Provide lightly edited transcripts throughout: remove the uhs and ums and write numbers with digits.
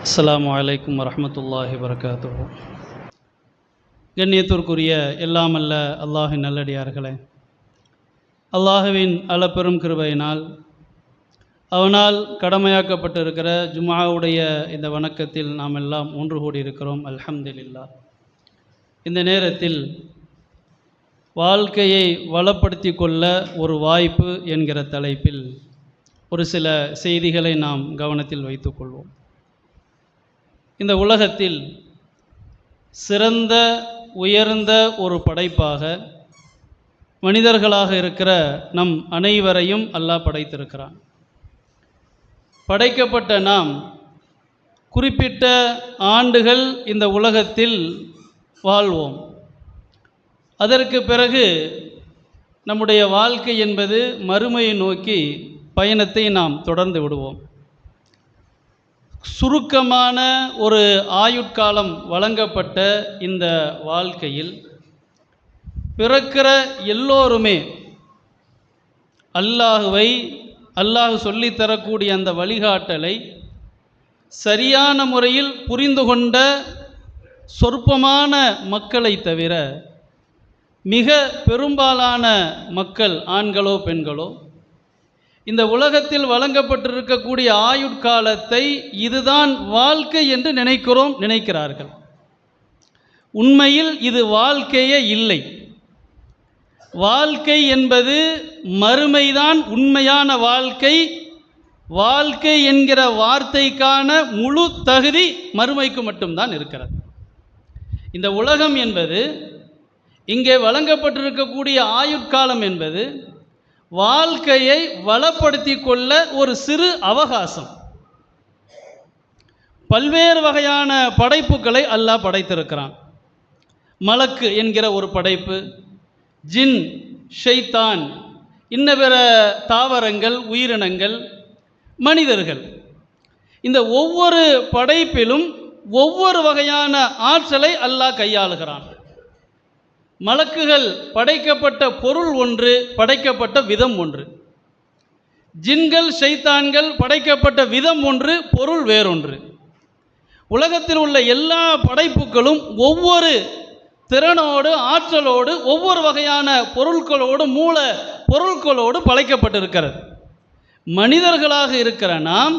அஸ்ஸலாமு அலைக்கும் வரஹ்மத்துல்லாஹி வபரகாத்துஹு. கண்ணியத்திற்குரிய எல்லாமல்ல அல்லாஹின் நல்லடியார்களே, அல்லாஹுவின் அளப்பெரும் கிருபையினால் அவனால் கடமையாக்கப்பட்டிருக்கிற ஜும்ஆவுடைய இந்த வணக்கத்தில் நாம் எல்லாம் ஒன்று கூடியிருக்கிறோம். அல்ஹம்துலில்லாஹ். இந்த நேரத்தில் வாழ்க்கையை வளப்படுத்தி கொள்ள ஒரு வாய்ப்பு என்கிற தலைப்பில் ஒரு சில செய்திகளை நாம் கவனத்தில் வைத்துக்கொள்வோம். இந்த உலகத்தில் சிறந்த உயர்ந்த ஒரு படைப்பாக மனிதர்களாக இருக்கிற நம் அனைவரையும் அல்லாஹ் படைத்திருக்கிறான். படைக்கப்பட்ட நாம் குறிப்பிட்ட ஆண்டுகள் இந்த உலகத்தில் வாழ்வோம். அதற்கு பிறகு நம்முடைய வாழ்க்கை என்பது மறுமையை நோக்கி பயணத்தை நாம் தொடர்ந்து விடுவோம். சுருக்கமான ஒரு ஆயுட்காலம் வழங்கப்பட்ட இந்த வாழ்க்கையில் பிறக்கிற எல்லோருமே அல்லாஹ் சொல்லித்தரக்கூடிய அந்த வழிகாட்டலை சரியான முறையில் புரிந்து கொண்ட சொற்பமான மக்களை தவிர மிக பெரும்பாலான மக்கள், ஆண்களோ பெண்களோ, இந்த உலகத்தில் வழங்கப்பட்டிருக்கக்கூடிய ஆயுட்காலத்தை இதுதான் வாழ்க்கை என்று நினைக்கிறார்கள். உண்மையில் இது வாழ்க்கையே இல்லை. வாழ்க்கை என்பது மறுமைதான் உண்மையான வாழ்க்கை. வாழ்க்கை என்கிற வார்த்தைக்கான முழு தகுதி மறுமைக்கு மட்டும்தான் இருக்கிறது. இந்த உலகம் என்பது, இங்கே வழங்கப்பட்டிருக்கக்கூடிய ஆயுட்காலம் என்பது வாழ்க்கையை வளப்படுத்தி கொள்ள ஒரு சிறு அவகாசம். பல்வேறு வகையான படைப்புகளை அல்லாஹ் படைத்திருக்கிறான். மலக்கு என்கிற ஒரு படைப்பு, ஜின், ஷைத்தான், இன்ன பிற தாவரங்கள், உயிரினங்கள், மனிதர்கள். இந்த ஒவ்வொரு படைப்பிலும் ஒவ்வொரு வகையான ஆற்றலை அல்லாஹ் கையாளுகிறான். மலக்குகள் படைக்கப்பட்ட பொருள் ஒன்று, படைக்கப்பட்ட விதம் ஒன்று. ஜின்கள், ஷைத்தான்கள் படைக்கப்பட்ட விதம் ஒன்று, பொருள் வேறொன்று. உலகத்தில் உள்ள எல்லா படைப்புகளும் ஒவ்வொரு திறனோடு, ஆற்றலோடு, ஒவ்வொரு வகையான பொருட்களோடு, மூல பொருட்களோடு படைக்கப்பட்டிருக்கிறது. மனிதர்களாக இருக்கிற நாம்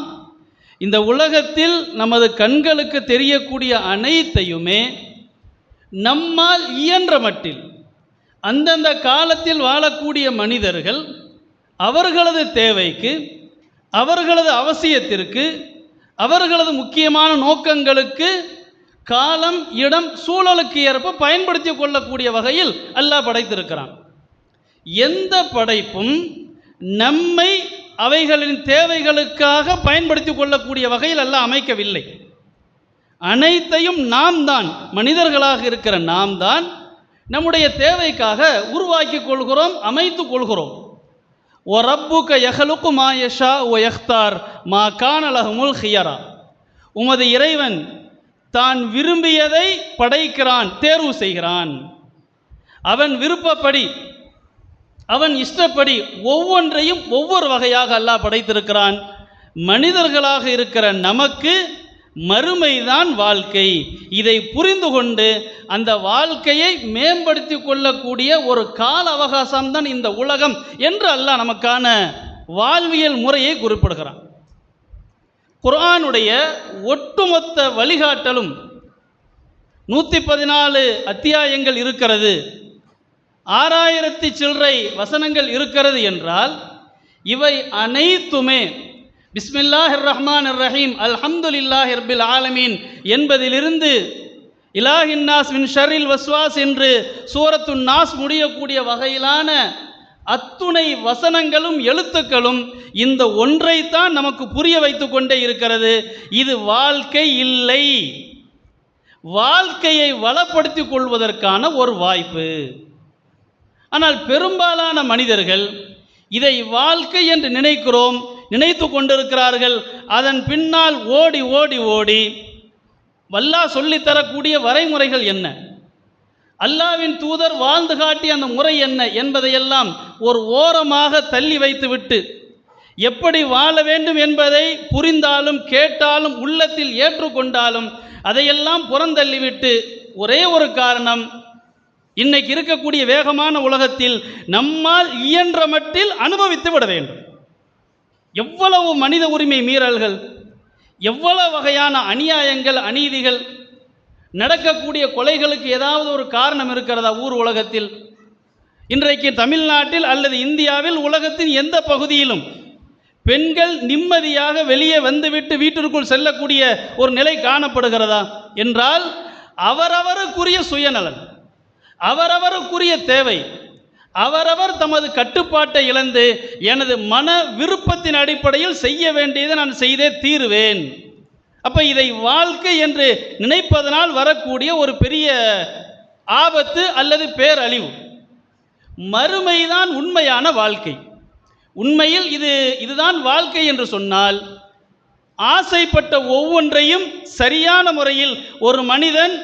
இந்த உலகத்தில் நமது கண்களுக்கு தெரியக்கூடிய அனைத்தையுமே நம்மால் இயன்ற மட்டில் அந்தந்த காலத்தில் வாழக்கூடிய மனிதர்கள் அவர்களது தேவைக்கு, அவர்களது அவசியத்திற்கு, அவர்களது முக்கியமான நோக்கங்களுக்கு காலம், இடம், சூழலுக்கு ஏற்ப பயன்படுத்தி கொள்ளக்கூடிய வகையில் அல்லாஹ் படைத்திருக்கிறான். எந்த படைப்பும் நம்மை அவைகளின் தேவைகளுக்காக பயன்படுத்தி கொள்ளக்கூடிய வகையில் அல்லாஹ் அமைக்கவில்லை. அனைத்தையும் நாம் தான், மனிதர்களாக இருக்கிற நாம் தான் நம்முடைய தேவைக்காக உருவாக்கி கொள்கிறோம், அமைத்து கொள்கிறோம். ஓ ரப்புக யஹ்லுகு மா யஷா ஓ யக்தார் மா கான லஹுமுல் ஹியரா. உமது இறைவன் தான் விரும்பியதை படைக்கிறான், தேர்வு செய்கிறான். அவன் விருப்பப்படி, அவன் இஷ்டப்படி ஒவ்வொன்றையும் ஒவ்வொரு வகையாக அல்லாஹ் படைத்திருக்கிறான். மனிதர்களாக இருக்கிற நமக்கு மறுமைதான் வாழ்க்கை. இதை புரிந்து கொண்டு அந்த வாழ்க்கையை மேம்படுத்தி கொள்ளக்கூடிய ஒரு கால அவகாசம்தான் இந்த உலகம் என்று அல்லாஹ் நமக்கான வாழ்வியல் முறையை குறிப்பிடுகிறான். குர்ஆனுடைய ஒட்டுமொத்த வழிகாட்டலும் 114 அத்தியாயங்கள் இருக்கிறது, 6000 சில்லறை வசனங்கள் இருக்கிறது என்றால் இவை அனைத்துமே பிஸ்மில்லாஹிர் ரஹ்மானிர் ரஹீம் அல்ஹம்துலில்லாஹி ரப்பில் ஆலமீன் என்பதிலிருந்து இலாஹின் நாஸ் மின் ஷர்ரில் வஸ்வாஸ் என்று சூரத்துன் நாஸ் முடியக்கூடிய வகையிலான அத்துணை வசனங்களும் எழுத்துக்களும் இந்த ஒன்றைத்தான் நமக்கு புரிய வைத்து கொண்டே இருக்கிறது. இது வாழ்க்கை இல்லை, வாழ்க்கையை வளப்படுத்தி கொள்வதற்கான ஒரு வாய்ப்பு. ஆனால் பெரும்பாலான மனிதர்கள் இதை வாழ்க்கை என்று நினைத்து கொண்டிருக்கிறார்கள். அதன் பின்னால் ஓடி ஓடி ஓடி அல்லாஹ் சொல்லித்தரக்கூடிய வரைமுறைகள் என்ன, அல்லாஹ்வின் தூதர் வாழ்ந்து காட்டிய அந்த முறை என்ன என்பதையெல்லாம் ஒரு ஓரமாக தள்ளி வைத்துவிட்டு எப்படி வாழ வேண்டும் என்பதை புரிந்தாலும் கேட்டாலும் உள்ளத்தில் ஏற்றுக்கொண்டாலும் அதையெல்லாம் புறந்தள்ளிவிட்டு ஒரே ஒரு காரணம், இன்னைக்கு இருக்கக்கூடிய வேகமான உலகத்தில் நம்மால் இயன்ற மட்டில் அனுபவித்து விட வேண்டும். எவ்வளவு மனித உரிமை மீறல்கள், எவ்வளவு வகையான அநியாயங்கள், அநீதிகள் நடக்கக்கூடிய கொலைகளுக்கு ஏதாவது ஒரு காரணம் இருக்கிறதா ஊர் உலகத்தில்? இன்றைக்கு தமிழ்நாட்டில் அல்லது இந்தியாவில் உலகத்தின் எந்த பகுதியிலும் பெண்கள் நிம்மதியாக வெளியே வந்துவிட்டு வீட்டிற்குள் செல்லக்கூடிய ஒரு நிலை காணப்படுகிறதா என்றால் அவரவருக்குரிய சுயநலன், அவரவருக்குரிய தேவை, அவரவர் தமது கட்டுப்பாட்டை இழந்து எனது மன விருப்பத்தின் அடிப்படையில் செய்ய வேண்டியதை நான் செய்தே தீருவேன். அப்போ இதை வாழ்க்கை என்று நினைப்பதனால் வரக்கூடிய ஒரு பெரிய ஆபத்து அல்லது பேரழிவு. மறுமைதான் உண்மையான வாழ்க்கை. உண்மையில் இதுதான் வாழ்க்கை என்று சொன்னால் ஆசைப்பட்ட ஒவ்வொன்றையும் சரியான முறையில் ஒரு மனிதன்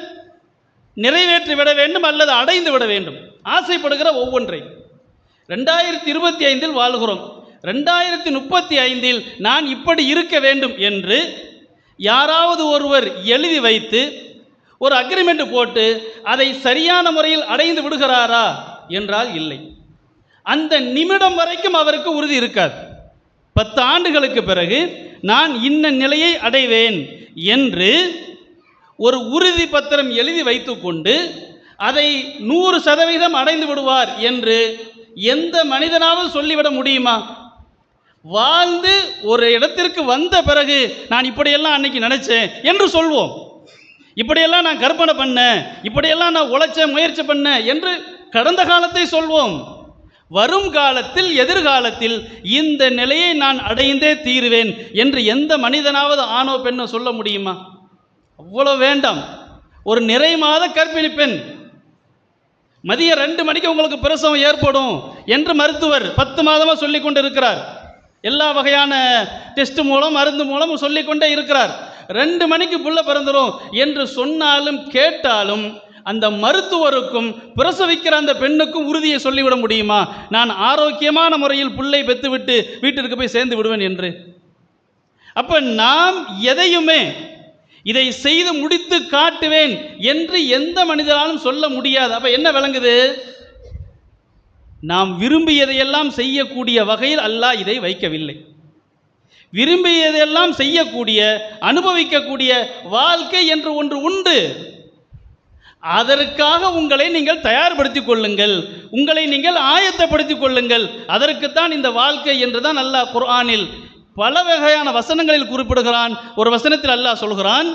நிறைவேற்றி விட வேண்டும் அல்லது அடைந்து விட வேண்டும். ஆசைப்படுகிற ஒவ்வொன்றை 2025 வாழ்கிறோம். 2035 நான் இப்படி இருக்க வேண்டும் என்று யாராவது ஒருவர் எழுதி வைத்து ஒரு அக்ரிமெண்ட் போட்டு அதை சரியான முறையில் அடைந்து விடுகிறாரா என்றால் இல்லை. அந்த நிமிடம் வரைக்கும் அவருக்கு உறுதி இருக்காது. 10 ஆண்டுகளுக்கு பிறகு நான் இன்ன நிலையை அடைவேன் என்று ஒரு உறுதி பத்திரம் எழுதி வைத்துக்கொண்டு அதை 100% அடைந்து விடுவார் என்று எந்த மனிதனாவது சொல்லிவிட முடியுமா? வாழ்ந்து ஒரு இடத்திற்கு வந்த பிறகு நான் இப்படியெல்லாம் அன்னைக்கு நினைச்சேன் என்று சொல்வோம். இப்படியெல்லாம் நான் கற்பனை பண்ணேன், இப்படியெல்லாம் நான் உழைச்சேன், முயற்சி பண்ணேன் என்று கடந்த காலத்தை சொல்வோம். வரும் காலத்தில், எதிர்காலத்தில் இந்த நிலையை நான் அடைந்தே தீருவேன் என்று எந்த மனிதனாவது ஆணோ பெண்ணோ சொல்ல முடியுமா? அவ்வளோ வேண்டாம். ஒரு நிறை மாத கர்ப்பிணி பெண் மதியம் 2 மணிக்கு உங்களுக்கு பிரசவம் ஏற்படும் என்று மருத்துவர் 10 மாதமாக சொல்லி கொண்டு இருக்கிறார். எல்லா வகையான டெஸ்ட் மூலம், மருந்து மூலம் சொல்லிக்கொண்டே இருக்கிறார். 2 மணிக்கு புள்ள பிறந்துடும் என்று சொன்னாலும் கேட்டாலும் அந்த மருத்துவருக்கும் பிரசவிக்கிற அந்த பெண்ணுக்கும் உறுதியை சொல்லிவிட முடியுமா? நான் ஆரோக்கியமான முறையில் புள்ளை பெற்றுவிட்டு வீட்டிற்கு போய் சேர்ந்து விடுவேன் என்று. அப்ப நாம் எதையுமே இதை செய்து முடித்து காட்டுவேன் என்று எந்த மனிதனாலும் சொல்ல முடியாது. அப்ப என்ன விளங்குது? நாம் விரும்பியதையெல்லாம் செய்யக்கூடிய வகையில் அல்லாஹ் இதை வைக்கவில்லை. விரும்பியதையெல்லாம் செய்யக்கூடிய, அனுபவிக்கக்கூடிய வாழ்க்கை என்று ஒன்று உண்டு. அதற்காக உங்களை நீங்கள் தயார்படுத்திக் கொள்ளுங்கள், உங்களை நீங்கள் ஆயத்தப்படுத்திக் கொள்ளுங்கள். அதற்குத்தான் இந்த வாழ்க்கை என்றுதான் அல்லாஹ் குர்ஆனில் பல வகையான வசனங்களில் குறிப்பிடுகிறான். ஒரு வசனத்தில் அல்லாஹ் சொல்கிறான்,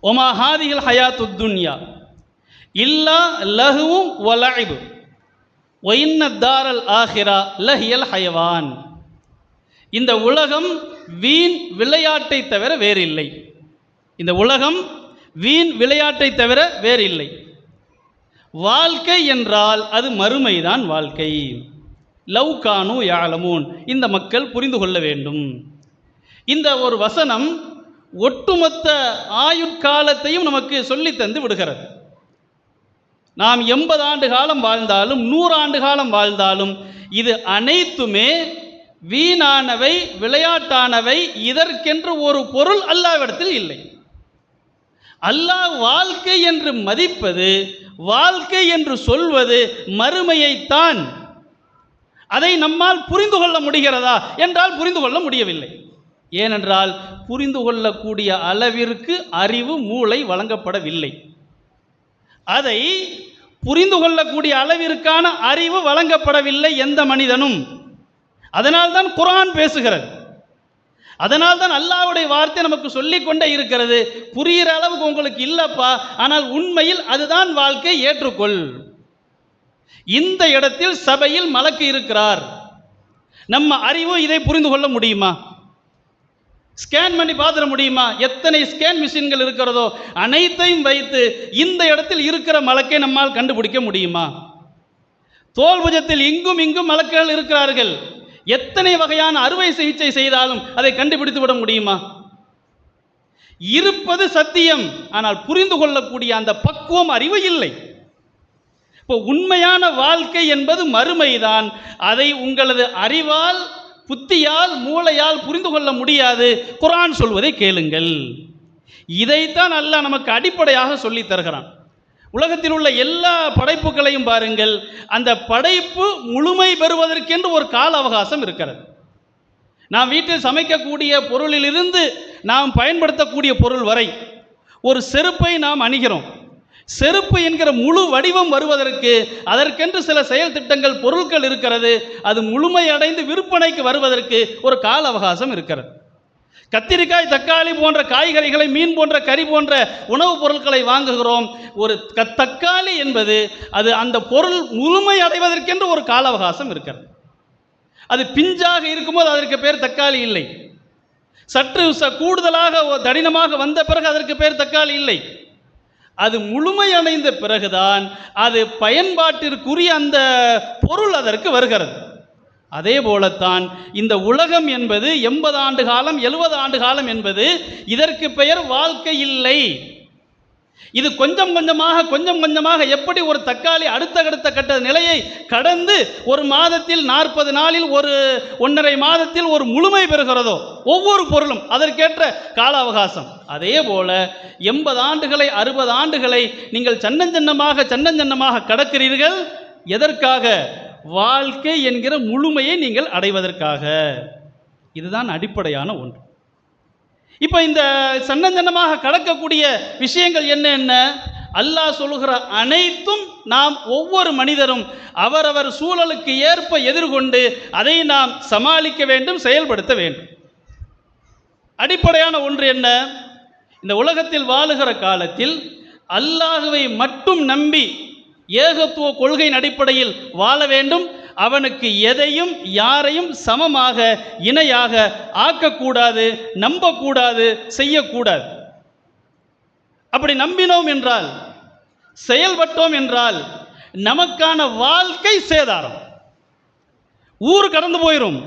ஒமா ஹாதிஹில் ஹயாத்துத் துன்யா இல்லா லஹுவும் வலஇபு வ இன்ன தாரல் ஆஹிரா லஹியல் ஹயவான். இந்த உலகம் வீண் விளையாட்டை தவிர வேறில்லை. இந்த உலகம் வீண் விளையாட்டை தவிர வேறில்லை. வாழ்க்கை என்றால் அது மறுமைதான் வாழ்க்கை. லவ் கானு யாலமூன், இந்த மக்கள் புரிந்து கொள்ள வேண்டும். இந்த ஒரு வசனம் ஒட்டுமொத்த ஆயுட்காலத்தையும் நமக்கு சொல்லி தந்து விடுகிறது. நாம் 80 ஆண்டு காலம் வாழ்ந்தாலும் 100 ஆண்டு காலம் வாழ்ந்தாலும் இது அனைத்துமே வீணானவை, விளையாட்டானவை. இதற்கென்று ஒரு பொருள் அல்லாஹ்விடத்தில் இல்லை. அல்லாஹ் வாழ்க்கை என்று மதிப்பது, வாழ்க்கை என்று சொல்வது மறுமையைத்தான். அதை நம்மால் புரிந்து கொள்ள முடிகிறதா என்றால் புரிந்து கொள்ள முடியவில்லை. ஏனென்றால் புரிந்து கொள்ளக்கூடிய அளவிற்கு அறிவு, மூளை வழங்கப்படவில்லை. அதை புரிந்து கொள்ளக்கூடிய அளவிற்கான அறிவு வழங்கப்படவில்லை எந்த மனிதனும். அதனால்தான் குர்ஆன் பேசுகிறது. அதனால்தான் அல்லாஹ்வுடைய வார்த்தை நமக்கு சொல்லிக் கொண்டே இருக்கிறது. புரிகிற அளவுக்கு உங்களுக்கு இல்லப்பா, ஆனால் உண்மையில் அதுதான் வாழ்க்கை, ஏற்றுக்கொள். இந்த இடத்தில் சபையில் மலக்கு இருக்கிறார். நம்ம அறிவு இதை புரிந்து கொள்ள முடியுமா? ஸ்கேன் பண்ணி பார்த்துட முடியுமா? எத்தனை ஸ்கேன் மிஷின்கள் இருக்கிறதோ அனைத்தையும் வைத்து இந்த இடத்தில் இருக்கிற மலக்கை நம்மால் கண்டுபிடிக்க முடியுமா? தோல் புஜத்தில் இங்கும் இங்கும் மலக்குகள் இருக்கிறார்கள். எத்தனை வகையான அறுவை சிகிச்சை செய்தாலும் அதை கண்டுபிடித்து விட முடியுமா? இருப்பது சத்தியம், ஆனால் புரிந்து கொள்ளக்கூடிய அந்த பக்குவம், அறிவு இல்லை. இப்போ உண்மையான வாழ்க்கை என்பது மறுமைதான். அதை உங்களது அறிவால் புத்தியால் மூளையால் புரிந்து கொள்ள முடியாது. குர்ஆன் சொல்வதை கேளுங்கள். இதைத்தான் அல்லாஹ் நமக்கு அடிப்படையாக சொல்லி தருகிறான். உலகத்தில் உள்ள எல்லா படைப்புகளையும் பாருங்கள், அந்த படைப்பு முழுமை பெறுவதற்கென்று ஒரு கால அவகாசம் இருக்கிறது. நாம் வீட்டில் சமைக்கக்கூடிய பொருளிலிருந்து நாம் பயன்படுத்தக்கூடிய பொருள் வரை, ஒரு செருப்பை நாம் அணிகிறோம். செருப்பு என்கிற முழு வடிவம் வருவதற்கு அதற்கென்று சில செயல் திட்டங்கள், பொருட்கள் இருக்கிறது. அது முழுமையடைந்து விற்பனைக்கு வருவதற்கு ஒரு கால அவகாசம் இருக்கிறது. கத்திரிக்காய், தக்காளி போன்ற காய்கறிகளை, மீன் போன்ற கறி போன்ற உணவுப் பொருட்களை வாங்குகிறோம். ஒரு தக்காளி என்பது அது அந்த பொருள் முழுமை அடைவதற்கென்று ஒரு கால அவகாசம் இருக்கிறது. அது பிஞ்சாக இருக்கும்போது அதற்கு பேர் தக்காளி இல்லை. சற்று கூடுதலாக தடினமாக வந்த பிறகு அதற்கு பேர் தக்காளி இல்லை. அது முழுமையடைந்த பிறகுதான் அது பயன்பாட்டிற்குரிய அந்த பொருள் அதற்கு வருகிறது. அதே போலத்தான் இந்த உலகம் என்பது 80 ஆண்டு காலம், 70 ஆண்டு காலம் என்பது இதற்கு பெயர் வாழ்க்கை இல்லை. இது கொஞ்சம் கொஞ்சமாக எப்படி ஒரு தக்காளி அடுத்த கட்ட நிலையை கடந்து ஒரு மாதத்தில் 40 நாளில், ஒரு 1.5 மாதத்தில் ஒரு முழுமை பெறுகிறதோ, ஒவ்வொரு பொருளும் அதற்கேற்ற கால அவகாசம். அதே போல 80 ஆண்டுகளை, 60 ஆண்டுகளை நீங்கள் சன்னஞ்சன்னமாக கடக்கிறீர்கள். எதற்காக? வாழ்க்கை என்கிற முழுமையை நீங்கள் அடைவதற்காக. இதுதான் அடிப்படையான ஒன்று. இப்போ இந்த சன்னஞ்சன்னமாக கடக்கக்கூடிய விஷயங்கள் என்ன? அல்லாஹ் சொல்லுகிற அனைத்தும் நாம் ஒவ்வொரு மனிதரும் அவரவர் சூழலுக்கு ஏற்ப எதிர்கொண்டு அதை நாம் சமாளிக்க வேண்டும், செயல்படுத்த வேண்டும். அடிப்படையான ஒன்று என்ன? இந்த உலகத்தில் வாழுகிற காலத்தில் அல்லாஹ்வை மட்டும் நம்பி ஏகத்துவ கொள்கையின் அடிப்படையில் வாழ வேண்டும். அவனுக்கு எதையும் யாரையும் சமமாக, இணையாக ஆக்கக்கூடாது, நம்பக்கூடாது, செய்யக்கூடாது. அப்படி நம்பினோம் என்றால், செயல்பட்டோம் என்றால் நமக்கான வாழ்க்கை சேதாரம். ஊர் கடந்து போயிடும்,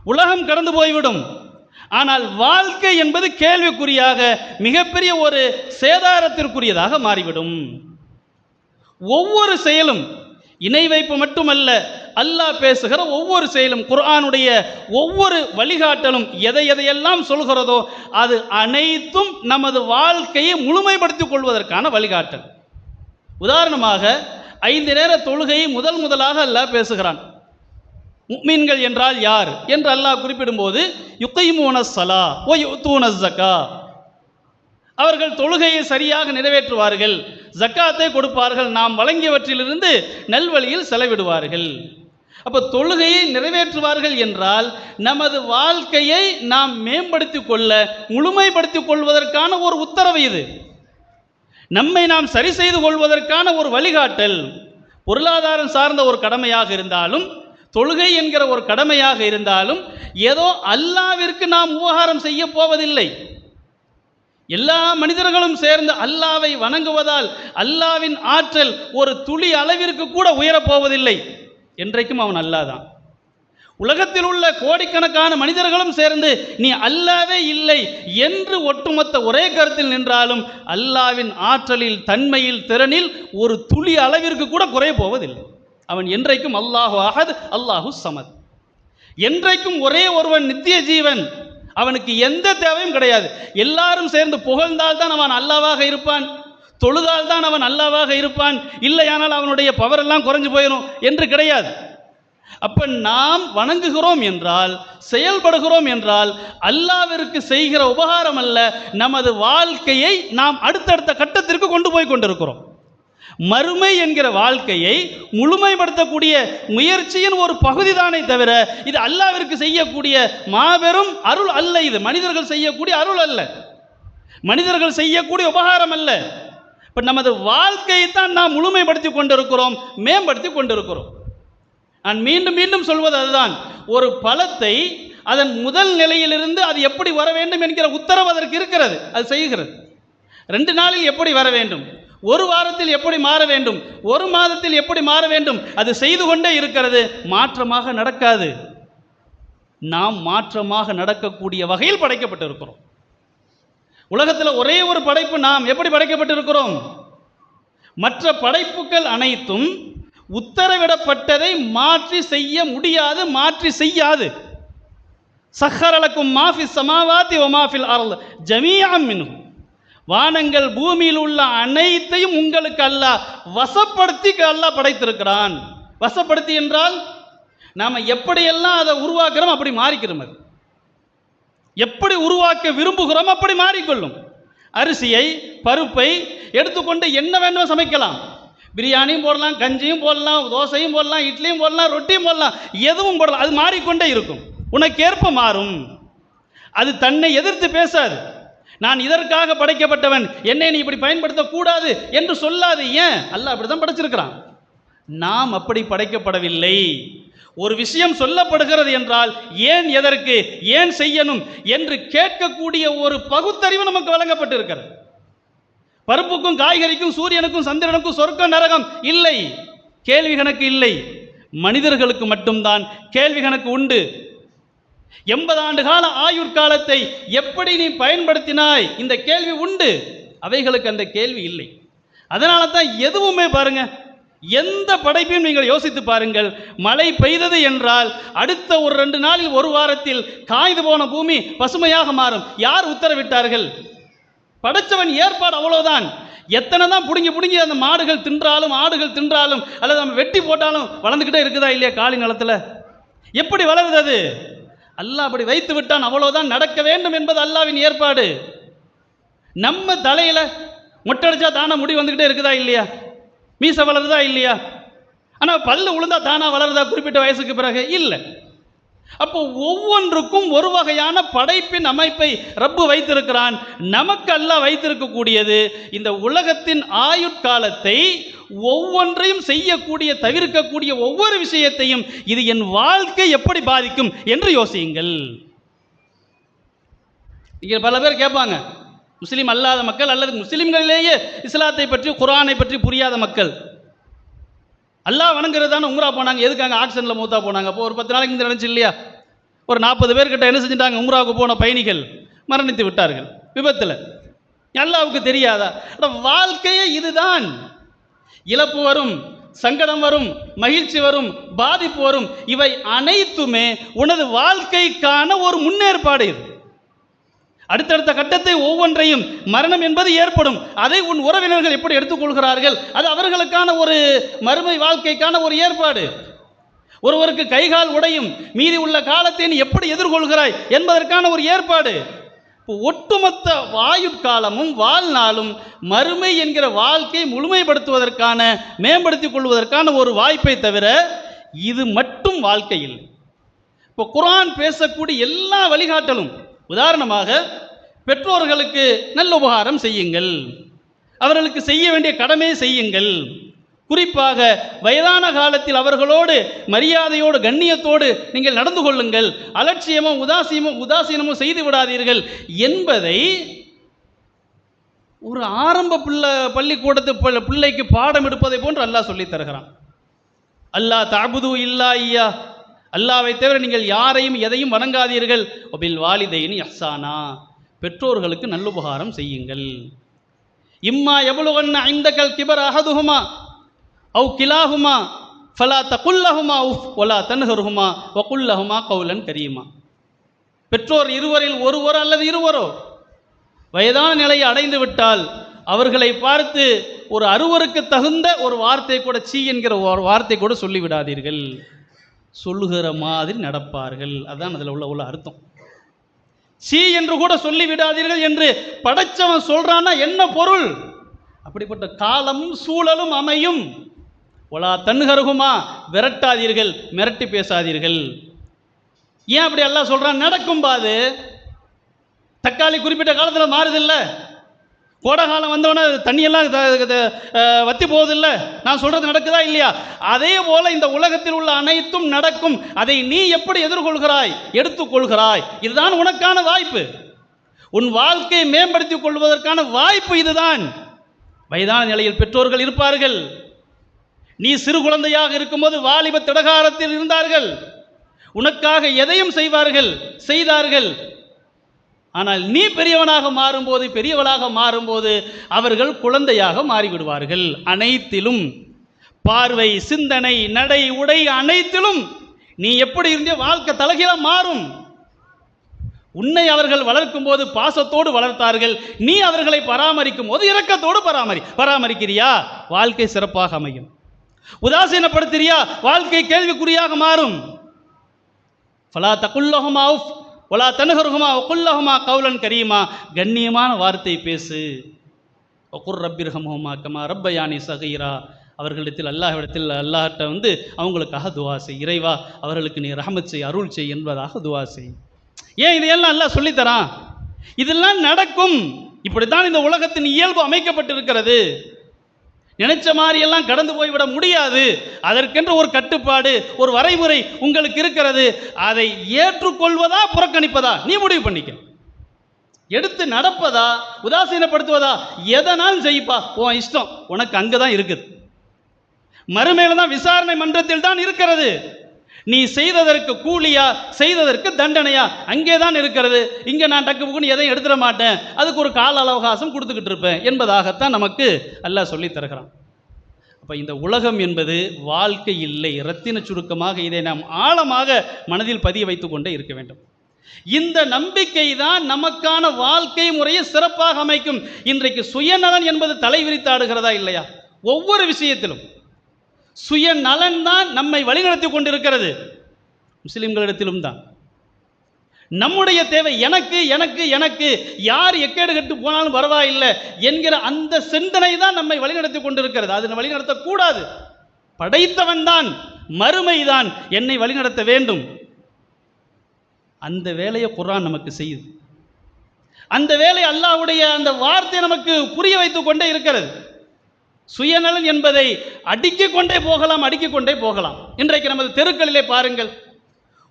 உலகம் கடந்து போய்விடும். ஆனால் வாழ்க்கை என்பது கேள்விக்குறியாக, மிகப்பெரிய ஒரு சேதாரத்திற்குரியதாக மாறிவிடும். ஒவ்வொரு செயலும், இணை வைப்பு மட்டுமல்ல, அல்லாஹ் பேசுகிற ஒவ்வொரு செயலும், குர்ஆனுடைய ஒவ்வொரு வழிகாட்டலும் எதையெல்லாம் சொல்கிறதோ அது அனைத்தும் நமது வாழ்க்கையை முழுமைப்படுத்திக் கொள்வதற்கான வழிகாட்டல். உதாரணமாக 5 நேர தொழுகையை முதலாக அல்லாஹ் பேசுகிறான். முஃமின்கள் என்றால் யார் என்று அல்லாஹ் குறிப்பிடும்போது, யுகீமூனஸ் ஸலா வ யுத்தூனஸ் ஸக்கா, அவர்கள் தொழுகையை சரியாக நிறைவேற்றுவார்கள், ஜக்காத்தை கொடுப்பார்கள், நாம் வழங்கியவற்றிலிருந்து நல்வழியில் செலவிடுவார்கள். அப்போ தொழுகையை நிறைவேற்றுவார்கள் என்றால் நமது வாழ்க்கையை நாம் மேம்படுத்திக் கொள்ள, முழுமைப்படுத்திக் கொள்வதற்கான ஒரு உத்தரவு இது. நம்மை நாம் சரி செய்து கொள்வதற்கான ஒரு வழிகாட்டல். பொருளாதாரம் சார்ந்த ஒரு கடமையாக இருந்தாலும், தொழுகை என்கிற ஒரு கடமையாக இருந்தாலும், ஏதோ அல்லாவிற்கு நாம் உபகாரம் செய்ய போவதில்லை. எல்லா மனிதர்களும் சேர்ந்து அல்லாவை வணங்குவதால் அல்லாவின் ஆற்றல் ஒரு துளி அளவிற்கு கூட உயரப்போவதில்லை. என்றைக்கும் அவன் அல்லாஹ் தான். உலகத்தில் உள்ள கோடிக்கணக்கான மனிதர்களும் சேர்ந்து நீ அல்லாவே இல்லை என்று ஒட்டுமொத்த ஒரே கருத்தில் நின்றாலும் அல்லாவின் ஆற்றலில், தன்மையில், திறனில் ஒரு துளி அளவிற்கு கூட குறைய போவதில்லை. அவன் என்றைக்கும் அல்லாஹு அஹத், அல்லாஹு சமத். என்றைக்கும் ஒரே ஒருவன், நித்திய ஜீவன். அவனுக்கு எந்த தேவையும் கிடையாது. எல்லாரும் சேர்ந்து புகழ்ந்தால் தான் அவன் அல்லாவாக இருப்பான், தொழுதால் தான் அவன் அல்லாவாக இருப்பான், இல்லையானால் அவனுடைய பவர் எல்லாம் குறைஞ்சு போயிடும் என்று கிடையாது. அப்ப நாம் வணங்குகிறோம் என்றால், செயல்படுகிறோம் என்றால் அல்லாவிற்கு செய்கிற உபகாரம் அல்ல, நமது வாழ்க்கையை நாம் அடுத்தடுத்த கட்டத்திற்கு கொண்டு போய் கொண்டிருக்கிறோம். மறுமை என்கிற வாழ்க்கையை முழுமைப்படுத்தக்கூடிய முயற்சியின் ஒரு பகுதி தானே தவிர இது அல்லாவிற்கு செய்யக்கூடிய மாபெரும் அருள் அல்ல. இது மனிதர்கள் செய்யக்கூடிய அருள் அல்ல, மனிதர்கள் செய்யக்கூடிய உபகாரம் அல்ல. இப்போ நமது வாழ்க்கையை தான் நாம் முழுமைப்படுத்தி கொண்டிருக்கிறோம், மேம்படுத்தி கொண்டிருக்கிறோம். நான் மீண்டும் சொல்வது அதுதான். ஒரு பழத்தை அதன் முதல் நிலையிலிருந்து அது எப்படி வர வேண்டும் என்கிற உத்தரவு அதற்கு இருக்கிறது, அது செய்கிறது. 2 நாளில் எப்படி வர வேண்டும், 1 வாரத்தில் எப்படி மாற வேண்டும், 1 மாதத்தில் எப்படி மாற வேண்டும், அது செய்து கொண்டே இருக்கிறது. மாற்றமாக நடக்காது. நாம் மாற்றமாக நடக்கக்கூடிய வகையில் படைக்கப்பட்டிருக்கிறோம். உலகத்தில் ஒரே ஒரு படைப்பு, நாம் எப்படி படைக்கப்பட்டிருக்கிறோம்? மற்ற படைப்புகள் அனைத்தும் உத்தரவிடப்பட்டதை மாற்றி செய்ய முடியாது, மாற்றி செய்யாது. சஹ்ஹரலக்கும் மாஃபி ஸமாவாதி வ மாஃபில் அர்த் ஜமீஅம் மின்ஹு. வானங்கள் பூமியில் உள்ள அனைத்தையும் உங்களுக்கு அல்லாஹ் வசப்படுத்தி அல்லாஹ் படைத்திருக்கிறான். வசப்படுத்தி என்றால் நாம் எப்படியெல்லாம் அதை உருவாக்குறோம் அப்படி மாறிக்கிறோம். அது எப்படி உருவாக்க விரும்புகிறோம் அப்படி மாறிக்கொள்ளும். அரிசியை பருப்பை எடுத்துக்கொண்டு என்ன வேணும் சமைக்கலாம். பிரியாணியும் போடலாம், கஞ்சியும் போடலாம், தோசையும் போடலாம், இட்லியும் போடலாம், ரொட்டியும் போடலாம், எதுவும் போடலாம். அது மாறிக்கொண்டே இருக்கும், உனக்கேற்ப மாறும். அது தன்னை எதிர்த்து பேசாது. நான் இதற்காக படைக்கப்பட்டவன், என்னை நீ இப்படி பயன்படுத்தக்கூடாது என்று சொல்லாது. ஏன்? அல்லாஹ் அப்படி தான் படைச்சிருக்கிறான். நாம் அப்படி படைக்கப்படவில்லை. ஒரு விஷயம் சொல்லப்படுகிறது என்றால் ஏன், எதற்கு, ஏன் செய்யணும் என்று கேட்கக்கூடிய ஒரு பகுத்தறிவு நமக்கு வழங்கப்பட்டிருக்கிறது. பருப்புக்கும் காய்கறிக்கும் சூரியனுக்கும் சந்திரனுக்கும் சொர்க்கம் நரகம் இல்லை, கேள்வி கணக்கு இல்லை. மனிதர்களுக்கு மட்டும்தான் கேள்வி கணக்கு உண்டு. 80 ஆண்டு கால ஆயுட்காலத்தை எப்படி நீ பயன்படுத்தினாய், இந்த கேள்வி உண்டு. அவைகளுக்கு அந்த கேள்வி இல்லை. அதனால தான் எதுவுமே பாருங்க, எந்த படைப்பையும் நீங்கள் யோசித்து பாருங்கள். மழை பெய்தது என்றால் அடுத்த ஒரு 2 நாளில், ஒரு வாரத்தில் காய்ந்து போன பூமி பசுமையாக மாறும். யார் உத்தரவிட்டார்கள்? படைச்சவன் ஏற்பாடு, அவ்வளவுதான். எத்தனை தான் புடுங்கி அந்த மாடுகள் தின்றாலும், ஆடுகள் தின்றாலும், அல்லது நம்ம வெட்டி போட்டாலும் வளர்ந்துக்கிட்டே இருக்குதா இல்லையா? காலி நிலத்தில் எப்படி வளருது? அது அல்லாஹ் அப்படி வைத்து விட்டான், அவ்வளவுதான். நடக்க வேண்டும் என்பது அல்லாஹ்வின் ஏற்பாடு. நம்ம தலையில மொட்டடிச்சா தானா முடி வந்துக்கிட்டே இருக்குதா இல்லையா? மீச வளருதா இல்லையா? ஆனால் பல்லு உளுந்தா தானா வளருதா குறிப்பிட்ட வயசுக்கு பிறகு? இல்லை. அப்போ ஒவ்வொன்றுக்கும் ஒரு வகையான படைப்பின் அமைப்பை ரப்பு வைத்திருக்கிறான். நமக்கு அல்லாஹ் வைத்திருக்கக்கூடியது இந்த உலகத்தின் ஆயுட்காலத்தை, ஒவ்வொன்றையும் செய்யக்கூடிய, தவிர்க்கக்கூடிய ஒவ்வொரு விஷயத்தையும் இது என் வாழ்க்கை எப்படி பாதிக்கும் என்று யோசியுங்கள். இங்கே பல பேர் கேட்பாங்க, முஸ்லீம் அல்லாத மக்கள் அல்லது முஸ்லீம்களிலேயே இஸ்லாத்தை பற்றி, குர்ஆனை பற்றி புரியாத மக்கள், அல்லாஹ் வணங்குறது தானே உம்ரா போனாங்க, எதுக்காங்க ஆக்சிடென்ட்ல மூத்தா போனாங்க? அப்போ ஒரு 10 நாளைக்கு இந்த நினைச்சு இல்லையா, ஒரு 40 பேர்கிட்ட என்ன செஞ்சுட்டாங்க? உம்ராவுக்கு போன பயணிகள் மரணித்து விட்டார்கள் விபத்தில். அல்லாஹ்வுக்கு தெரியாதா? வாழ்க்கையே இதுதான். இழப்பு வரும், சங்கடம் வரும், மகிழ்ச்சி வரும், பாதிப்பு வரும். இவை அனைத்துமே உனது வாழ்க்கைக்கான ஒரு முன்னேற்பாடு. இது அடுத்தடுத்த கட்டத்தை ஒவ்வொன்றையும், மரணம் என்பது ஏற்படும். அதை உன் உறவினர்கள் எப்படி எடுத்துக்கொள்கிறார்கள், அது அவர்களுக்கான ஒரு மறுமை வாழ்க்கைக்கான ஒரு ஏற்பாடு. ஒருவருக்கு கைகால் உடையும், மீதி உள்ள காலத்தை நீ எப்படி எதிர்கொள்கிறாய் என்பதற்கான ஒரு ஏற்பாடு. ஒட்டுமொத்த ஆயுட்காலமும் வாழ்நாளும் மறுமை என்கிற வாழ்க்கையை முழுமைப்படுத்துவதற்கான, மேம்படுத்திக் கொள்வதற்கான ஒரு வாய்ப்பை தவிர இது மட்டும் வாழ்க்கை இல்லை. இப்போ குர்ஆன் பேசக்கூடிய எல்லா வழிகாட்டலும், உதாரணமாக பெற்றோர்களுக்கு நல்ல உபகாரம் செய்யுங்கள், அவர்களுக்கு செய்ய வேண்டிய கடமையை செய்யுங்கள். குறிப்பாக வயதான காலத்தில் அவர்களோடு மரியாதையோடு, கண்ணியத்தோடு நீங்கள் நடந்து கொள்ளுங்கள். அலட்சியமோ உதாசீனமோ செய்து விடாதீர்கள் என்பதை ஒரு ஆரம்ப பள்ளிக்கூடத்து பிள்ளைக்கு பாடம் எடுப்பதை போன்று அல்லாஹ் சொல்லித் தருகிறான். அல்லாஹ் தஅபுது இல்லா இய்யா, அல்லாஹ்வை தவிர நீங்கள் யாரையும் எதையும் வணங்காதீர்கள். வபில் வாலிதைனி இஹ்சானா, பெற்றோர்களுக்கு நல்லுபகாரம் செய்யுங்கள். இம்மா யபுலுகன்ன இந்தகல் கிபர் அஹதுஹுமா அவ் கிலாஹுமா ஃபலா தகுல்லஹுமா உஃப் வலா தன்ஹர்ஹுமா வகுல்லஹுமா கௌலன் கரீமா. பெற்றோர் இருவரில் ஒருவர் அல்லது இருவரோ வயதான நிலையை அடைந்து விட்டால் அவர்களை பார்த்து ஒரு அருவருக்கு தகுந்த ஒரு வார்த்தை கூட, சீ என்கிற ஒரு வார்த்தை கூட சொல்லிவிடாதீர்கள். சொல்லுகிற மாதிரி நடப்பார்கள். அதுதான் அதில் உள்ள அர்த்தம். சீ என்று கூட சொல்லிவிடாதீர்கள் என்று படைச்சவன் சொல்றான்னா என்ன பொருள்? அப்படிப்பட்ட காலமும் சூழலும் அமையும். ஒலா தன்ஹருகுமா, விரட்டாதீர்கள், மிரட்டி பேசாதீர்கள். ஏன் அப்படி அல்லாஹ் சொல்றான்? நடக்கும் பாது. தக்காளி குறிப்பிட்ட காலத்தில் மாறுதில்ல, கோடை காலம் வந்தோடனே தண்ணியெல்லாம் வத்தி போவதில்ல. நான் சொல்றது நடக்குதா இல்லையா? அதே போல இந்த உலகத்தில் உள்ள அனைத்தும் நடக்கும். அதை நீ எப்படி எதிர்கொள்கிறாய், எடுத்துக்கொள்கிறாய், இதுதான் உனக்கான வாய்ப்பு. உன் வாழ்க்கையை மேம்படுத்திக் கொள்வதற்கான வாய்ப்பு இதுதான். வயதான நிலையில் பெற்றோர்கள் இருப்பார்கள். நீ சிறு குழந்தையாக இருக்கும்போது வாலிப திடகாரத்தில் இருந்தார்கள். உனக்காக எதையும் செய்தார்கள். ஆனால் நீ பெரியவனாக மாறும்போது, பெரியவளாக மாறும்போது அவர்கள் குழந்தையாக மாறிவிடுவார்கள். அனைத்திலும், பார்வை, சிந்தனை, நடை, உடை, அனைத்திலும் நீ எப்படி இருந்தே வாழ்க்கை தலைகீழ மாறும். உன்னை அவர்கள் வளர்க்கும் போது பாசத்தோடு வளர்த்தார்கள், நீ அவர்களை பராமரிக்கும் போது இரக்கத்தோடு பராமரிக்கிறியா, வாழ்க்கை சிறப்பாக அமையும். உதாசீனப்படுத்துறியா, வாழ்க்கை கேள்விக்குறியாக மாறும். ஃபலா தகுல்லஹுமா உஃப் வலா தன்ஹர்ஹுமா வகுல்லஹுமா கௌலன் கரீமா, கண்ணியமான வார்த்தை பேசு. வகுர் ரப்பிர்ஹம்ஹுமா கமா ரப்பயானி சகீரா, அவர்களிடத்தில் அல்லாஹ்விடத்தில் அவங்களுக்காக துவா செய். இறைவா, அவர்களுக்கு நீ ரஹமத் செய், அருள் செய் என்பதாக துவா செய். ஏன் இதையெல்லாம் அல்லாஹ் சொல்லித்தரான்? இதெல்லாம் நடக்கும். இப்படித்தான் இந்த உலகத்தின் இயல்பு அமைக்கப்பட்டிருக்கிறது. நினைச்ச மாதிரி எல்லாம் கடந்து போய்விட முடியாது. அதற்கென்று ஒரு கட்டுப்பாடு, ஒரு வரைமுறை உங்களுக்கு இருக்கிறது. அதை ஏற்றுக்கொள்வதா புறக்கணிப்பதா நீ முடிவு பண்ணிக்க. எடுத்து நடப்பதா உதாசீனப்படுத்துவதா, எதனாலும் செய்ப்பா, உன் இஷ்டம். உனக்கு அங்கதான் இருக்குது. மறுமையில தான் விசாரணை மன்றத்தில் தான் இருக்கிறது. நீ செய்ததற்கு கூலியா, செய்ததற்கு தண்டனையா, அங்கே தான் இருக்கிறது. இங்கே நான் டக்கு புக்குன்னு எதையும் எடுத்துட மாட்டேன், அதுக்கு ஒரு கால அவகாசம் கொடுத்துக்கிட்டு இருப்பேன் என்பதாகத்தான் நமக்கு அல்லாஹ் சொல்லி தருகிறான். அப்போ இந்த உலகம் என்பது வாழ்க்கை இல்லை. இரத்தின சுருக்கமாக இதை நாம் ஆழமாக மனதில் பதிய வைத்து கொண்டே இருக்க வேண்டும். இந்த நம்பிக்கை தான் நமக்கான வாழ்க்கை முறையை சிறப்பாக அமைக்கும். இன்றைக்கு சுயநலன் என்பது தலைவிரித்தாடுகிறதா இல்லையா? ஒவ்வொரு விஷயத்திலும் சுயநலன் தான் நம்மை வழிநடத்தி கொண்டிருக்கிறது. முஸ்லிம்களிடத்திலும் தான் நம்முடைய தேவை எனக்கு எனக்கு எனக்கு, யார் எக்கேடு கட்டு போனாலும் பரவாயில்லை என்கிற அந்த சிந்தனை தான் நம்மை வழிநடத்தி கொண்டிருக்கிறது. அது வழிநடத்தக்கூடாது. படைத்தவன் தான், மறுமைதான் என்னை வழிநடத்த வேண்டும். அந்த வேலையை குர்ஆன் நமக்கு செய்யுது. அந்த வேலை அல்லாஹ்வுடைய அந்த வார்த்தை நமக்கு புரிய வைத்து கொண்டே இருக்கிறது. சுயநலன் என்பதை அடுக்கிக் கொண்டே போகலாம். இன்றைக்கு நமது தெருக்களிலே பாருங்கள்,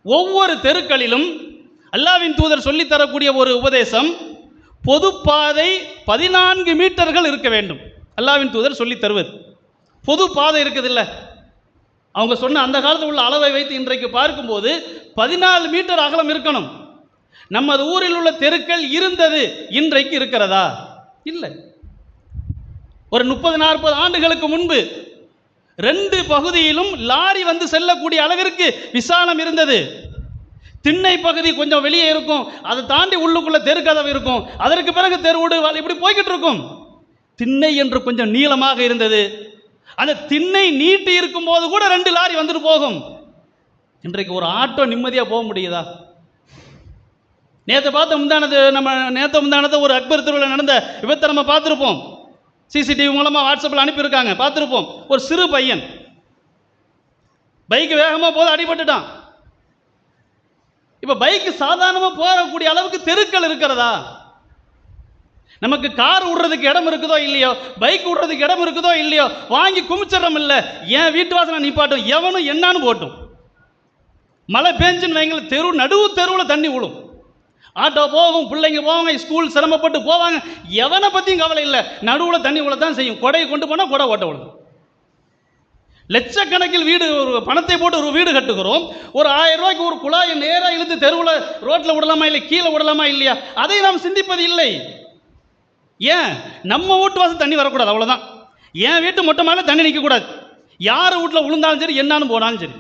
ஒவ்வொரு தெருக்களிலும் அல்லாஹ்வின் தூதர் சொல்லித் தரக்கூடிய ஒரு உபதேசம், பொது பாதை 14 மீட்டர்கள் இருக்க வேண்டும். அல்லாஹ்வின் தூதர் சொல்லித் தருவது. பொது பாதை இருக்குது இல்லை, அவங்க சொன்ன அந்த காலத்தில் உள்ள அளவை வைத்து இன்றைக்கு பார்க்கும்போது 14 மீட்டர் அகலம் இருக்கணும். நமது ஊரில் உள்ள தெருக்கள் இருந்தது, இன்றைக்கு இருக்கிறதா? இல்லை. ஒரு 30-40 ஆண்டுகளுக்கு முன்பு 2 பகுதியிலும் லாரி வந்து செல்லக்கூடிய அளவிற்கு விசாலம் இருந்தது. திண்ணை பகுதி கொஞ்சம் வெளியே இருக்கும், அதை தாண்டி உள்ளுக்குள்ள தெருக்கதவு இருக்கும், அதற்கு பிறகு தெருவோடு இப்படி போய்கிட்டு இருக்கும். திண்ணை என்று கொஞ்சம் நீளமாக இருந்தது. அந்த திண்ணை நீட்டி இருக்கும் போது கூட 2 லாரி வந்துட்டு போகும். இன்றைக்கு ஒரு ஆட்டோ நிம்மதியாக போக முடியுதா? நேற்று முந்தானத்தை ஒரு அக்பர் தெருவில் நடந்த விபத்தை நம்ம பார்த்துருப்போம். சிசிடிவி மூலமாக வாட்ஸ்அப்பில் அனுப்பியிருக்காங்க, பார்த்துருப்போம். ஒரு சிறு பையன் பைக் வேகமாக போது அடிபட்டுட்டான். இப்போ பைக்கு சாதாரணமாக போகக்கூடிய அளவுக்கு தெருக்கள் இருக்கிறதா? நமக்கு கார் விடுறதுக்கு இடம் இருக்குதோ இல்லையோ, பைக் விடுறதுக்கு இடம் இருக்குதோ இல்லையோ, வாங்கி குமிச்சிடறோம். இல்லை, என் வீட்டு வாசனை நிப்பாட்டும், எவனும் என்னான்னு போட்டும். மழை பெஞ்சுன்னு வைங்கள, நடுவு தெருவில் தண்ணி விழும். ஆட்டோ போகும், பிள்ளைங்க போவாங்க, ஸ்கூல் சிரமப்பட்டு போவாங்க, எவனை பற்றியும் கவலை இல்லை. நடுவில் தண்ணி விழத்தான் செய்யும். கொடையை கொண்டு போனால் கொடை ஓட்ட விழுது. லட்சக்கணக்கில் வீடு, ஒரு பணத்தை போட்டு ஒரு வீடு கட்டுகிறோம். ஒரு 1000 ரூபாய்க்கு ஒரு குழாயை நேராக இழுத்து தெருவில் ரோட்டில் விடலாமா இல்லை, கீழே விடலாமா இல்லையா, அதை நாம் சிந்திப்பது இல்லை. ஏன்? நம்ம வீட்டு வாசல் தண்ணி வரக்கூடாது, அவ்வளோதான். என் வீட்டு மொட்டை மேலே தண்ணி நிற்கக்கூடாது. யார் வீட்டில் விழுந்தாலும் சரி, என்னான்னு போனாலும் சரி.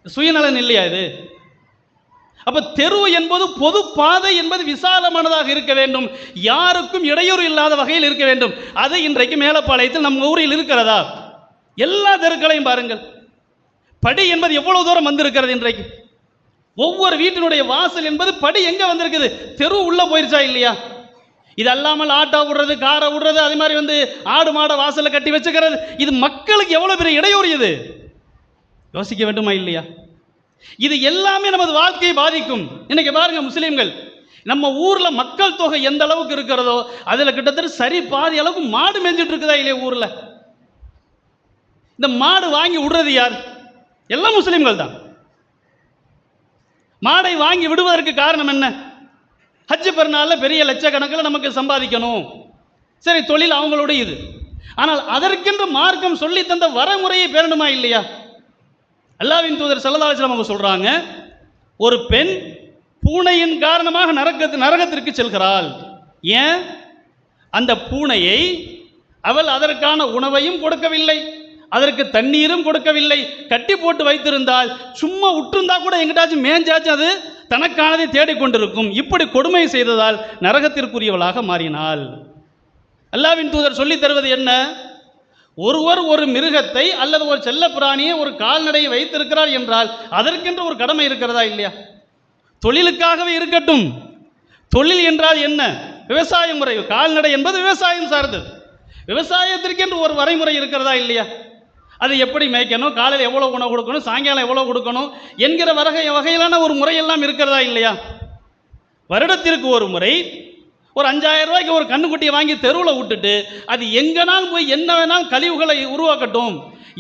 சுயநலன் இல்லையா இது? அப்போ தெரு என்பது, பொது பாதை என்பது விசாலமானதாக இருக்க வேண்டும், யாருக்கும் இடையூறு இல்லாத வகையில் இருக்க வேண்டும். அது இன்றைக்கு மேலப்பாளையத்தில் நம்ம ஊரில் இருக்கிறதா? எல்லா தெருக்களையும் பாருங்கள், படி என்பது எவ்வளவு தூரம் வந்திருக்கிறது. இன்றைக்கு ஒவ்வொரு வீட்டினுடைய வாசல் என்பது படி எங்கே வந்திருக்குது? தெரு உள்ளே போயிருச்சா இல்லையா? இது அல்லாமல் ஆட்டோ விடுறது, காரை விடுறது, அதே மாதிரி ஆடு மாடை வாசலில் கட்டி வச்சுக்கிறது, இது மக்களுக்கு எவ்வளோ பெரிய இடையூறு. இது யோசிக்க வேண்டுமா இல்லையா? இது எல்லாமே நமது வாழ்க்கையை பாதிக்கும். இன்னைக்கு பாருங்க, முஸ்லீம்கள் நம்ம ஊரில் மக்கள் தொகை எந்த அளவுக்கு இருக்கிறதோ அதில் கிட்டத்தட்ட சரி பாதி அளவுக்கு மாடு மேய்ஞ்சிட்டு இருக்குதா இல்லையா ஊரில்? இந்த மாடு வாங்கி விடுறது யார்? எல்லாம் முஸ்லீம்கள் தான். மாடை வாங்கி விடுவதற்கு காரணம் என்ன? ஹஜ் பெருநாளில் பெரிய லட்சக்கணக்கில் நமக்கு சம்பாதிக்கணும், சரி, தொழில் அவங்களோட இது. ஆனால் அதற்கென்று மார்க்கம் சொல்லி தந்த வரமுறையை பேரணுமா இல்லையா? அல்லாஹ்வின் தூதர் ஸல்லல்லாஹு அலைஹி வஸல்லம் அவங்க சொல்றாங்க, ஒரு பெண் பூனையின் காரணமாக நரகத்திற்கு செல்கிறாள். ஏன்? அந்த பூனையை அவள் அதற்கான உணவையும் கொடுக்கவில்லை, அதற்கு தண்ணீரும் கொடுக்கவில்லை, கட்டி போட்டு வைத்திருந்தால், சும்மா விட்டுருந்தா கூட எங்கிட்டாச்சும் மேஞ்சாச்சும் அது தனக்கானதை தேடிக்கொண்டிருக்கும். இப்படி கொடுமை செய்ததால் நரகத்திற்குரியவளாக மாறினாள். அல்லாஹ்வின் தூதர் சொல்லித் தருவது என்ன? ஒருவர் ஒரு மிருகத்தை அல்லது ஒரு செல்ல பிராணியை, ஒரு கால்நடையை வைத்திருக்கிறார் என்றால் அதற்கென்று ஒரு கடமை இருக்கிறதா இல்லையா? தொழிலுக்காகவே இருக்கட்டும். தொழில் என்றால் என்ன? விவசாய முறை. கால்நடை என்பது விவசாயம் சார்ந்தது. விவசாயத்திற்கென்று ஒரு வரைமுறை இருக்கிறதா இல்லையா? அது எப்படி மேய்க்கணும், காலையில் எவ்வளோ உணவு கொடுக்கணும், சாயங்காலம் எவ்வளோ கொடுக்கணும் என்கிற வகையிலான ஒரு முறையெல்லாம் இருக்கிறதா இல்லையா? வருடத்திற்கு ஒரு முறை ஒரு 5000 ரூபாய்க்கு ஒரு கண்ணுக்குட்டியை வாங்கி தெருவில் விட்டுட்டு அது எங்கேனாலும் போய் என்ன வேணாலும் கழிவுகளை உருவாக்கட்டும்,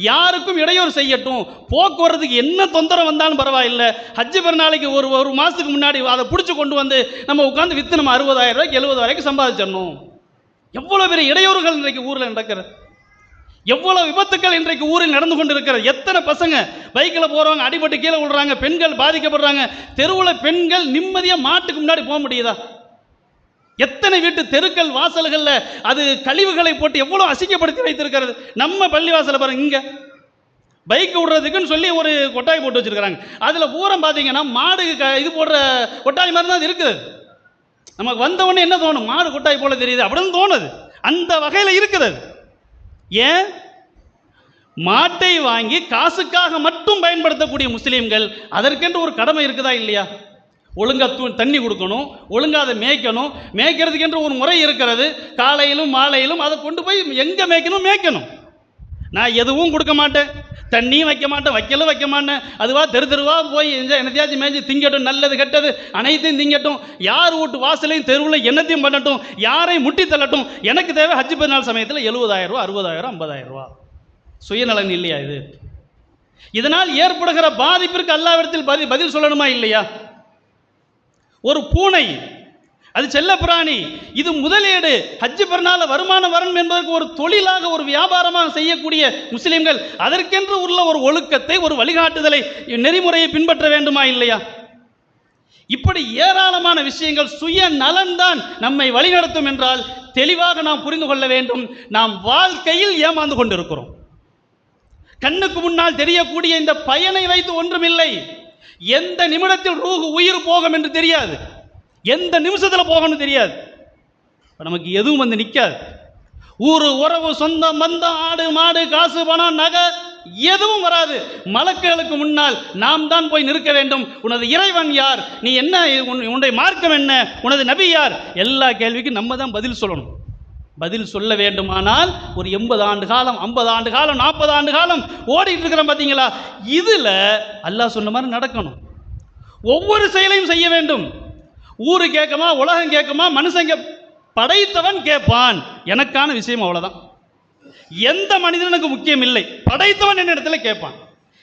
யாருக்கும் இடையூறு செய்யட்டும், போக்குவரத்துக்கு என்ன தொந்தரவு வந்தாலும் பரவாயில்லை, ஹஜ்ஜு பெருநாளைக்கு ஒரு மாதத்துக்கு முன்னாடி அதை பிடிச்சி கொண்டு வந்து நம்ம உட்காந்து விற்று நம்ம 60,000 ரூபாய்க்கு 70,000 ரூபாய்க்கு சம்பாதிச்சிடணும். எவ்வளோ பெரிய இடையூறுகள் இன்றைக்கு ஊரில் நடக்கிறது, எவ்வளோ விபத்துக்கள் இன்றைக்கு ஊரில் நடந்து கொண்டு இருக்கிறது. எத்தனை பசங்க பைக்கில் போகிறவங்க அடிபட்டு கீழே விழுறாங்க, பெண்கள் பாதிக்கப்படுறாங்க. தெருவில் பெண்கள் நிம்மதியாக மாட்டுக்கு முன்னாடி போக முடியுதா? எத்தனை வீட்டு தெருக்கள் வாசல்களில் அது கழிவுகளை போட்டு எவ்வளோ அசிங்கப்படுத்தி வைத்திருக்கிறது. நம்ம பள்ளி வாசலை பாருங்க, இங்கே பைக் விடுறதுக்குன்னு சொல்லி ஒரு கொட்டாய் போட்டு வச்சுருக்கிறாங்க. அதில் பூரம் பார்த்தீங்கன்னா மாடு இது போடுற கொட்டாய் மாதிரி தான் அது இருக்குது. நமக்கு வந்தவொடனே என்ன தோணும்? மாடு கொட்டாய் போல தெரியுது அப்படின்னு தோணுது. அந்த வகையில் இருக்குது. ஏன்? மாட்டை வாங்கி காசுக்காக மட்டும் பயன்படுத்தக்கூடிய முஸ்லீம்கள் அதற்கென்று ஒரு கடமை இருக்குதா இல்லையா? ஒழுங்காக தண்ணி கொடுக்கணும், ஒழுங்காக அதை மேய்க்கணும். மேய்க்கிறதுக்கென்று ஒரு முறை இருக்கிறது. காலையிலும் மாலையிலும் அதை கொண்டு போய் எங்கே மேய்க்கணும். நான் எதுவும் கொடுக்க மாட்டேன், தண்ணியும் வைக்க மாட்டேன், வைக்க மாட்டேன். அதுவா தெருவா போய் என்னத்தையாச்சும் மேய்ச்சி திங்கட்டும், நல்லது கெட்டது அனைத்தையும் திங்கட்டும், யார் வீட்டு வாசலையும் தெருவில் என்னத்தையும் பண்ணட்டும், யாரையும் முட்டி தள்ளட்டும். எனக்கு தேவை ஹஜ்ஜு பெருநாள் சமயத்தில் 70,000 ரூபா, 60,000, 50,000 ரூபா. சுயநலன் இல்லையா இது? இதனால் ஏற்படுகிற பாதிப்பிற்கு அல்லாஹ்விடத்தில் பதில் சொல்லணுமா இல்லையா? ஒரு பூனை, அது செல்ல பிராணி, இது முதலீடு. ஹஜ்ஜு பெருநாள் வருமானம் வரணும் என்பதற்கு ஒரு தொழிலாக, ஒரு வியாபாரமாக செய்யக்கூடிய முஸ்லிம்கள் அதற்கென்று உள்ள ஒரு ஒழுக்கத்தை, ஒரு வழிகாட்டுதலை, நெறிமுறையை பின்பற்ற வேண்டுமா இல்லையா? இப்படி ஏராளமான விஷயங்கள் சுய நலன்தான் நம்மை வழிநடத்தும் என்றால் தெளிவாக நாம் புரிந்து கொள்ள வேண்டும். நாம் வாழ்க்கையில் ஏமாந்து கொண்டிருக்கிறோம். கண்ணுக்கு முன்னால் தெரியக்கூடிய இந்த பயனை வைத்து ஒன்றுமில்லை. எந்த நிமிடத்தில் உயிர் போகும் என்று தெரியாது, எந்த நிமிஷத்தில் போகணும்னு தெரியாது. நமக்கு எதுவும் வந்து நிற்காது. ஊரு, உறவு, சொந்தம், பந்தம், ஆடு மாடு, காசு, பணம், நகை எதுவும் வராது. மலக்குகளுக்கு முன்னால் நாம் தான் போய் நிற்க வேண்டும். உனது இறைவன் யார், நீ என்ன, உன்னுடைய மார்க்கம் என்ன, உனது நபி யார், எல்லா கேள்விக்கும் நம்ம தான் பதில் சொல்லணும். பதில் சொல்ல வேண்டுமானால் ஒரு 80 ஆண்டு காலம், 50 ஆண்டு காலம், 40 ஆண்டு காலம் ஓடிட்டு இருக்கிறோம். பார்த்தீங்களா? இதில் அல்லாஹ் சொன்ன மாதிரி நடக்கணும். ஒவ்வொரு செயலையும் செய்ய வேண்டும். ஊரு கேட்குமா, உலகம் கேட்குமா, மனுஷங்க படைத்தவன் கேட்பான். எனக்கான விஷயம் அவ்வளோதான். எந்த மனிதனுக்கு முக்கியம் இல்லை, படைத்தவன் என்ன இடத்துல கேட்பான்.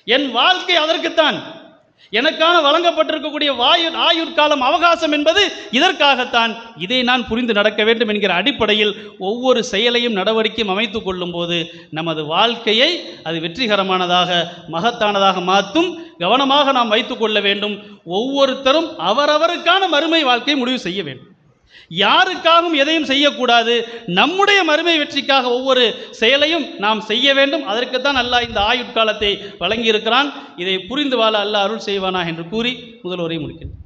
என் வாழ்க்கை அதற்குத்தான். எனக்கான வழங்கப்பட்டிருக்கக்கூடிய ஆயுட்காலம், அவகாசம் என்பது இதற்காகத்தான். இதை நான் புரிந்து நடக்க வேண்டும் என்கிற அடிப்படையில் ஒவ்வொரு செயலையும் நடவடிக்கையும் அமைத்துக் கொள்ளும் போது நமது வாழ்க்கையை அது வெற்றிகரமானதாக, மகத்தானதாக மாற்றும். கவனமாக நாம் வைத்துக் கொள்ள வேண்டும். ஒவ்வொருத்தரும் அவரவருக்கான மறுமை வாழ்க்கையை முடிவு செய்ய வேண்டும். யாருக்காகவும் எதையும் செய்யக்கூடாது. நம்முடைய மறுமை வெற்றிக்காக ஒவ்வொரு செயலையும் நாம் செய்ய வேண்டும். அதற்குத்தான் அல்லாஹ் இந்த ஆயுட்காலத்தை வழங்கியிருக்கிறான். இதை புரிந்து வாழ அல்லாஹ் அருள் செய்வானா என்று கூறி முதல் உரையை முடிக்கிறேன்.